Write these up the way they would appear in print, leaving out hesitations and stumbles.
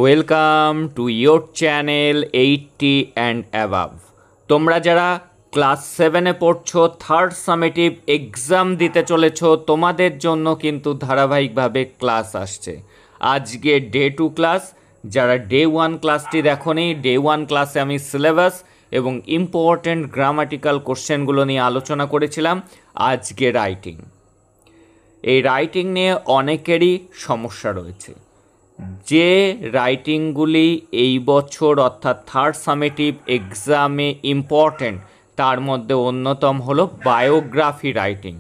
Welcome to your channel 80 and above. তোমরা যারা class 7-এ পড়ছো, থার্ড সামেটিভ এক্সাম দিতে চলেছো, তোমাদের জন্য কিন্তু ধারাবাহিকভাবে ক্লাস আসছে। আজকে ডে 2 ক্লাস। যারা ডে 1 ক্লাসটি দেখোনি, ডে 1 ক্লাসে আমি সিলেবাস এবং ইম্পর্ট্যান্ট গ্রামাটিক্যাল কোশ্চেনগুলো নিয়ে আলোচনা করেছিলাম। আজকে রাইটিং। এই রাইটিং নিয়ে অনেকেরই সমস্যা রয়েছে। যে রাইটিংগুলি এই বছর অর্থাৎ থার্ড সামেটিভ এক্সামে ইম্পর্ট্যান্ট, তার মধ্যে অন্যতম হলো বায়োগ্রাফি রাইটিং।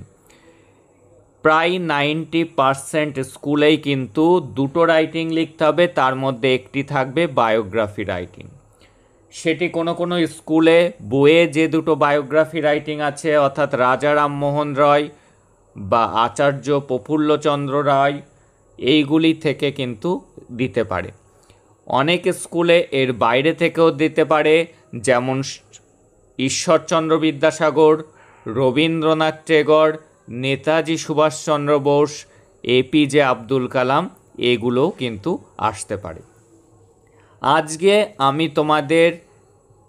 প্রায় 90% স্কুলেই কিন্তু দুটো রাইটিং লিখতে হবে, তার মধ্যে একটি থাকবে বায়োগ্রাফি রাইটিং। সেটি কোনো কোনো স্কুলে বইয়ে যে দুটো বায়োগ্রাফি রাইটিং আছে, অর্থাৎ রাজা রামমোহন রয় বা আচার্য প্রফুল্লচন্দ্র রায়, এইগুলি থেকে কিন্তু দিতে পারে। অনেক স্কুলে এর বাইরে থেকেও দিতে পারে, যেমন ঈশ্বরচন্দ্র বিদ্যাসাগর, রবীন্দ্রনাথ টেগর, নেতাজি সুভাষচন্দ্র বোস, এপিজে আব্দুল কালাম, এগুলোও কিন্তু আসতে পারে। আজকে আমি তোমাদের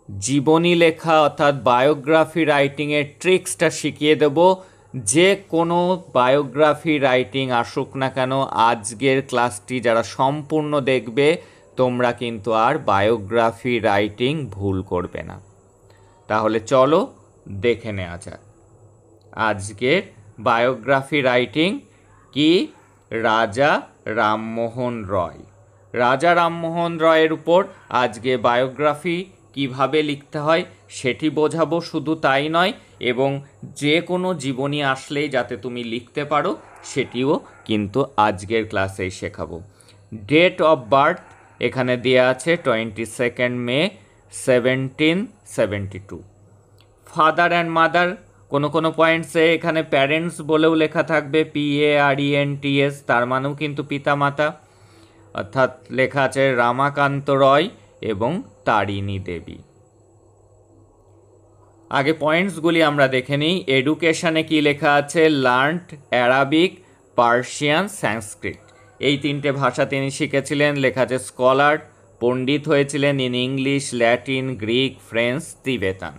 জীবনী লেখা অর্থাৎ বায়োগ্রাফি রাইটিংয়ের ট্রিক্সটা শিখিয়ে দেব। যে কোনো বায়োগ্রাফি রাইটিং আসুক না কেন, আজকের ক্লাসটি যারা সম্পূর্ণ দেখবে, তোমরা কিন্তু আর বায়োগ্রাফি রাইটিং ভুল করবে না। তাহলে চলো দেখে নেওয়া যাক আজকের বায়োগ্রাফি রাইটিং কি। রাজা রামমোহন রয়। রাজা রামমোহন রয়ের উপর আজকে বায়োগ্রাফি কিভাবে লিখতে হয় সেটি বোঝাবো। শুধু তাই নয়, এবং যে কোনো জীবনী আসলেই যাতে তুমি লিখতে পারো সেটিও কিন্তু আজকের ক্লাসেই শেখাবো। ডেট অফ বার্থ এখানে দেওয়া আছে 22 মে 1772। ফাদার অ্যান্ড মাদার, কোনো কোনো পয়েন্টসে এখানে প্যারেন্টস বলেও লেখা থাকবে, PARENTS, তার মানেও কিন্তু পিতামাতা। অর্থাৎ লেখা আছে রামাকান্ত রয় এবং তারিণী দেবী। আগে পয়েন্টসগুলি আমরা দেখে নিই। এডুকেশানে কি লেখা আছে? লার্নড অ্যারাবিক, পার্সিয়ান, সংস্কৃত, এই তিনটে ভাষা তিনি শিখেছিলেন। লেখা আছে স্কলার, পণ্ডিত হয়েছিলেন in English, Latin, Greek, French, তিবেতান।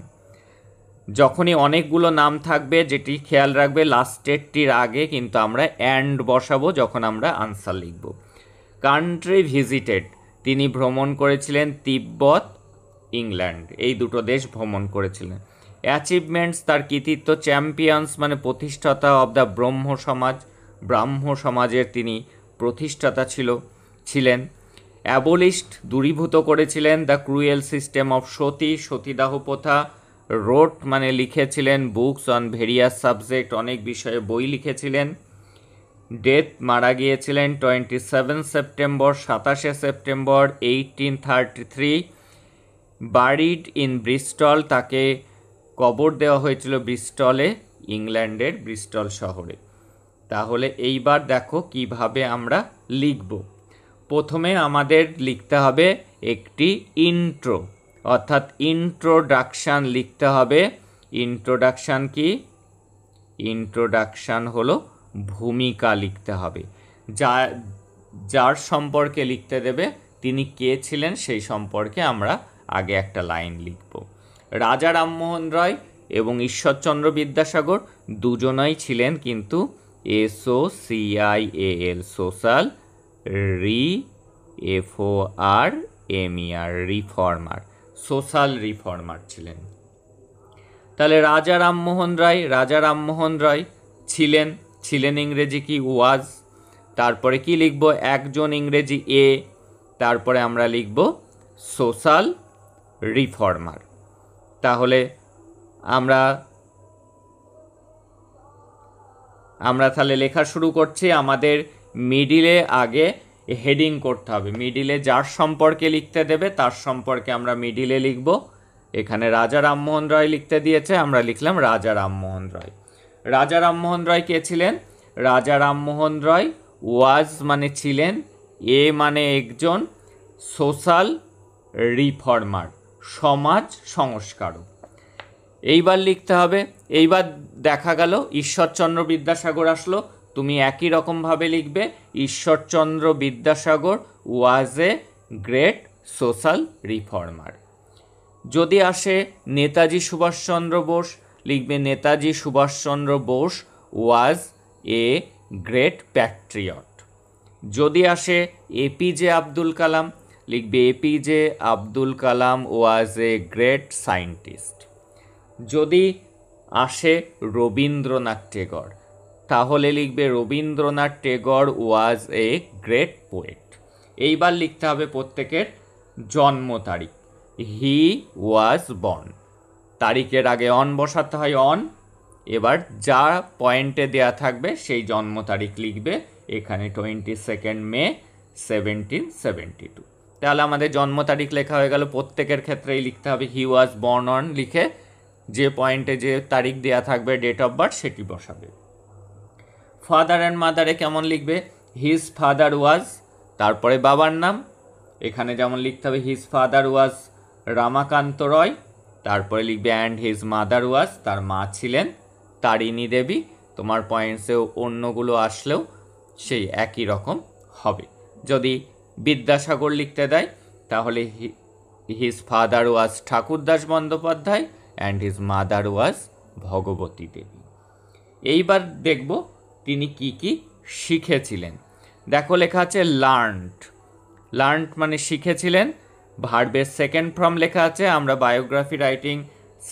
যখনই অনেকগুলো নাম থাকবে, যেটি খেয়াল রাখবে লাস্টেরটির আগে কিন্তু আমরা অ্যান্ড বসাবো যখন আমরা আনসার লিখব। কান্ট্রি ভিজিটেড, তিনি ভ্রমণ করেছিলেন তিব্বত, ইংল্যান্ড, এই দুটো দেশ ভ্রমণ করেছিলেন। অ্যাচিভমেন্টস, তার কৃতিত্ব। চ্যাম্পিয়ন্স মানে প্রতিষ্ঠাতা অব দ্য ব্রহ্ম সমাজ, ব্রাহ্ম সমাজের তিনি প্রতিষ্ঠাতা ছিলেন। অ্যাবলিস্ট, দূরীভূত করেছিলেন দ্য ক্রুয়েল সিস্টেম অফ সতী, সতীদাহ প্রথা। রোট মানে লিখেছিলেন বুকস অন ভেরিয়াস সাবজেক্ট, অনেক বিষয়ে বই লিখেছিলেন। ডেথ, মারা গিয়েছিলেন 27 September, 27 September 1833। Buried in Bristol, তাকে কবর দেওয়া হয়েছিল ব্রিস্টলে, ইংল্যান্ডের ব্রিস্টল শহরে। তাহলে এইবার দেখো কিভাবে আমরা লিখব। প্রথমে আমাদের লিখতে হবে একটি ইন্ট্রো, অর্থাৎ ইন্ট্রোডাকশান লিখতে হবে। ইন্ট্রোডাকশান কি? ইন্ট্রোডাকশান হলো ভূমিকা লিখতে হবে। যার সম্পর্কে লিখতে দেবে তিনি কে ছিলেন সেই সম্পর্কে আমরা আগে একটা লাইন লিখব। রাজা রামমোহন রায় এবং ঈশ্বরচন্দ্র বিদ্যাসাগর দুজনাই ছিলেন কিন্তু SOCIAL, social, REFORMER, reformer, social reformer ছিলেন। তাহলে রাজা রামমোহন রায় ছিলেন ইংরেজি কি? ওয়াজ। তারপরে কি লিখব? একজন ইংরেজি এ, তারপরে আমরা লিখব সোশ্যাল রিফর্মার। তাহলে আমরা তাহলে লেখা শুরু করছি। আমাদের মিডিলে আগে হেডিং করতে হবে। মিডিলে যার সম্পর্কে লিখতে দেবে তার সম্পর্কে আমরা মিডিলে লিখব। এখানে রাজা রামমোহন রায় লিখতে দিয়েছে, আমরা লিখলাম রাজা রামমোহন রায়। রাজা রামমোহন রায় কে ছিলেন? রাজা রামমোহন রায় ওয়াজ মানে ছিলেন, এ মানে একজন, সোশ্যাল রিফর্মার, সমাজ সংস্কারক। এইবার লিখতে হবে। এইবার দেখা গেল ঈশ্বরচন্দ্র বিদ্যাসাগর আসলো, তুমি একই রকমভাবে লিখবে। ঈশ্বরচন্দ্র বিদ্যাসাগর ওয়াজ এ গ্রেট সোশ্যাল রিফর্মার। যদি আসে নেতাজি সুভাষচন্দ্র বোস, লিখবে নেতাজি সুভাষচন্দ্র বোস ওয়াজ এ গ্রেট প্যাট্রিয়ট। যদি আসে এপিজে আব্দুল কালাম, লিখবে APJ Abdul Kalam was a great scientist. যদি আসে রবীন্দ্রনাথ টেগর, তাহলে লিখবে রবীন্দ্রনাথ টেগর ওয়াজ এ গ্রেট পোয়েট। এইবার লিখতে হবে প্রত্যেকের জন্ম তারিখ। হি ওয়াজ বর্ন, তারিখের আগে অন বসাতে হয় অন। এবার যা পয়েন্টে দেয়া থাকবে সেই জন্ম তারিখ লিখবে। এখানে 22 মে 1772। তাহলে আমাদের জন্ম তারিখ লেখা হয়ে গেল। প্রত্যেকের ক্ষেত্রেই লিখতে হবে হি ওয়াজ বর্ন অন, লিখে যে পয়েন্টে যে তারিখ দেয়া থাকবে ডেট অফ বার্থ সেটি বসাবে। ফাদার অ্যান্ড মাদারে কেমন লিখবে? হিজ ফাদার ওয়াজ, তারপরে বাবার নাম, এখানে যেমন লিখতে হবে হিজ ফাদার ওয়াজ রামাকান্ত রয়, তারপরে লিখবে অ্যান্ড হিজ মাদার ওয়াজ, তার মা ছিলেন তারিণী দেবী। তোমার পয়েন্টসেও অন্যগুলো আসলেও সেই একই রকম হবে। যদি বিদ্যাসাগর লিখতে দেয় তাহলে his father was Thakurdas Bandyopadhyay and his mother was Bhagabati Debi. এইবার দেখব তিনি কি কি শিখেছিলেন। দেখো লেখা আছে লার্নড, লার্নড মানে শিখেছিলেন। ভার্বের সেকেন্ড ফর্ম লেখা আছে, আমরা বায়োগ্রাফি রাইটিং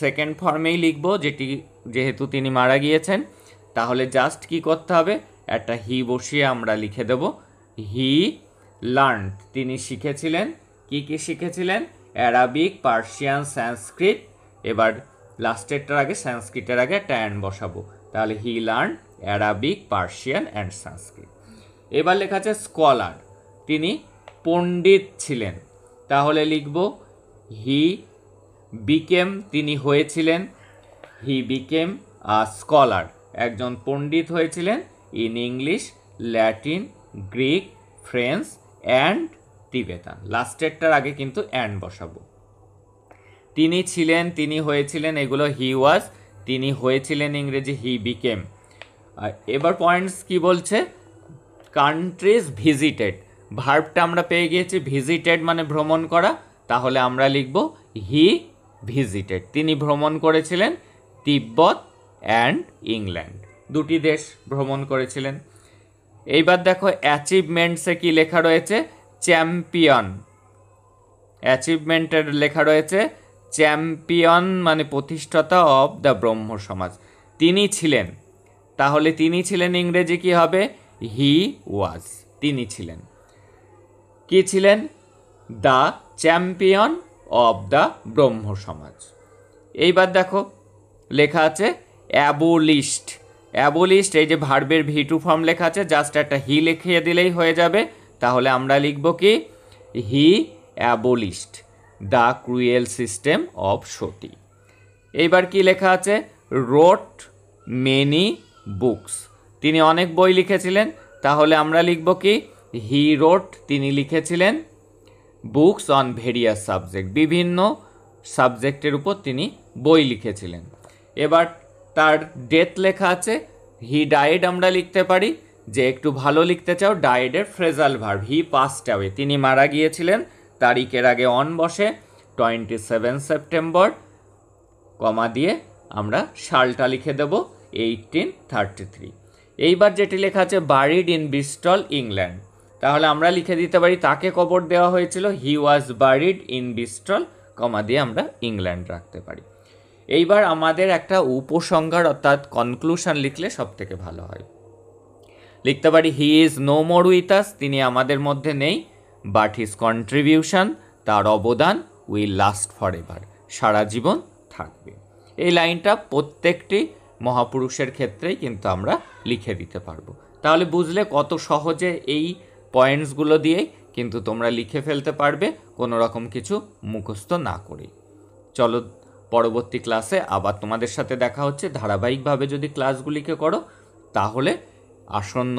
সেকেন্ড ফর্মেই লিখব, যেহেতু তিনি মারা গিয়েছেন। তাহলে জাস্ট কি করতে হবে, একটা হি বসিয়ে আমরা লিখে দেব হি লার্নড, তিনি শিখেছিলেন। কি কি শিখেছিলেন? Arabic, Persian, Sanskrit. এবার লাস্টেরটার আগে সংস্কৃতের আগে একটা অ্যান্ড বসাবো, তাহলে he learn Arabic, Persian and Sanskrit. এবার লেখা আছে স্কলার, তিনি পণ্ডিত ছিলেন। তাহলে লিখব হি বিকেম, তিনি হয়েছিলেন, হি বিকেম আ স্কলার, একজন পণ্ডিত হয়েছিলেন। In English, Latin, Greek, French and Tibetan. লাস্টেরটার আগে কিন্তু অ্যান্ড বসাবো। তিনি ছিলেন, তিনি হয়েছিলেন, এগুলো হি ওয়াজ, তিনি হয়েছিলেন ইংরেজি হি বিকেম। এবার পয়েন্টস কি বলছে? কান্ট্রিজ ভিজিটেড, ভার্বটা আমরা পেয়ে গিয়েছি, ভিজিটেড মানে ভ্রমণ করা, তাহলে আমরা লিখব হি ভিজিটেড, তিনি ভ্রমণ করেছিলেন তিব্বত অ্যান্ড ইংল্যান্ড, দুটি দেশ ভ্রমণ করেছিলেন। এইবার দেখো অ্যাচিভমেন্টসে কি লেখা রয়েছে? চ্যাম্পিয়ন, অ্যাচিভমেন্টের লেখা রয়েছে চ্যাম্পিয়ন মানে প্রতিষ্ঠাতা অব দ্য ব্রহ্ম সমাজ, তিনি ছিলেন। তাহলে তিনি ছিলেন ইংরেজি কি হবে? হি ওয়াজ, তিনি ছিলেন। কি ছিলেন? দ্য চ্যাম্পিয়ন অব দ্য ব্রহ্ম সমাজ। এইবার দেখো লেখা আছে অ্যাবোলিস্ট, অ্যাবোলিস্ট, এই যে ভার্বের ভি2 ফর্ম লেখা আছে, জাস্ট একটা হি লিখিয়ে দিলেই হয়ে যাবে। তাহলে আমরা লিখব কি? হি অ্যাবোলিস্ট দ্য ক্রুয়েল সিস্টেম অফ সতী। এইবার কি লেখা আছে? রোট মেনি বুকস, তিনি অনেক বই লিখেছিলেন। তাহলে আমরা লিখব কি? হি রোট, তিনি লিখেছিলেন বুকস অন ভেরিয়াস সাবজেক্ট, বিভিন্ন সাবজেক্টের উপর তিনি বই লিখেছিলেন। এবার তার ডেথ লেখা আছে, হি ডায়েড আমরা লিখতে পারি। যে একটু ভালো লিখতে চাও, ডায়েডের phrasal verb he passed away, তিনি মারা গিয়েছিলেন। তারিখের আগে অন বসে 27 সেপ্টেম্বর, কমা দিয়ে আমরা সালটা লিখে দেব 1833। এইবার যেটি লেখা আছে বারিড ইন ব্রিস্টল ইংল্যান্ড, তাহলে আমরা লিখে দিতে পারি তাকে কবর দেওয়া হয়েছিল, হি ওয়াজ বারিড ইন ব্রিস্টল, কমা দিয়ে আমরা ইংল্যান্ড রাখতে পারি। এইবার আমাদের একটা উপসংহার অর্থাৎ কনক্লুশন লিখলে সব থেকে ভালো হয়। লিখতে পারি he is no more with us, তিনি আমাদের মধ্যে নেই, বাট হিজ কন্ট্রিবিউশন, তার অবদান উইল লাস্ট ফর এভার, সারা জীবন থাকবে। এই লাইনটা প্রত্যেকটি মহাপুরুষের ক্ষেত্রেই কিন্তু আমরা লিখে দিতে পারবো। তাহলে বুঝলে কত সহজে এই পয়েন্টসগুলো দিয়েই কিন্তু তোমরা লিখে ফেলতে পারবে কোনো রকম কিছু মুখস্থ না করেই। চলো পরবর্তী ক্লাসে আবার তোমাদের সাথে দেখা হচ্ছে। ধারাবাহিকভাবে যদি ক্লাসগুলিকে করো তাহলে আসন্ন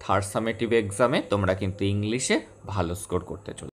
থার্ড সামেটিভ এক্সামে তোমরা কিন্তু ইংলিশে ভালো স্কোর করতে চলো।